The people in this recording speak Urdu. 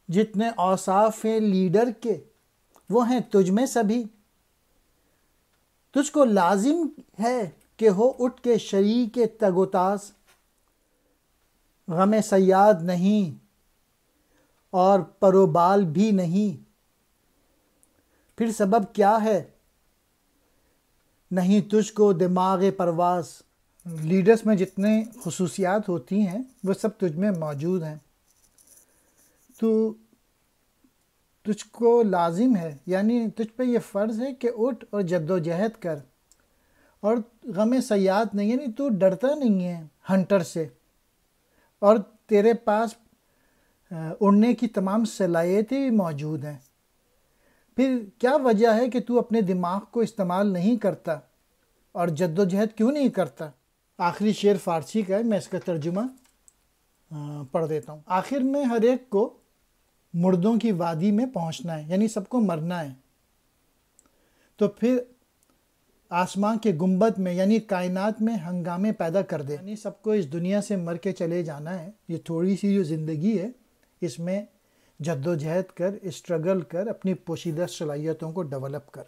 جتنے اوصاف ہیں لیڈر کے وہ ہیں تجھ میں سبھی۔ تجھ کو لازم ہے کہ ہو اٹھ کے شریک تگ و تاز، غم صیاد نہیں اور پروبال بھی نہیں۔ پھر سبب کیا ہے نہیں تجھ کو دماغ پرواز۔ لیڈرز میں جتنے خصوصیات ہوتی ہیں وہ سب تجھ میں موجود ہیں۔ تجھ کو لازم ہے یعنی تجھ پہ یہ فرض ہے کہ اٹھ اور جد و جہد کر، اور غم صیاد نہیں یعنی تو ڈرتا نہیں ہے ہنٹر سے، اور تیرے پاس اڑنے کی تمام صلاحیتیں بھی موجود ہیں۔ پھر کیا وجہ ہے کہ تو اپنے دماغ کو استعمال نہیں کرتا اور جد و جہد کیوں نہیں کرتا؟ آخری شعر فارسی کا ہے، میں اس کا ترجمہ پڑھ دیتا ہوں۔ آخر میں ہر ایک کو مردوں کی وادی میں پہنچنا ہے، یعنی سب کو مرنا ہے، تو پھر آسمان کے گنبد میں یعنی کائنات میں ہنگامے پیدا کر دے، یعنی سب کو اس دنیا سے مر کے چلے جانا ہے۔ یہ تھوڑی سی جو زندگی ہے اس میں جد و جہد کر، اسٹرگل کر، اپنی پوشیدہ صلاحیتوں کو ڈیولپ کر۔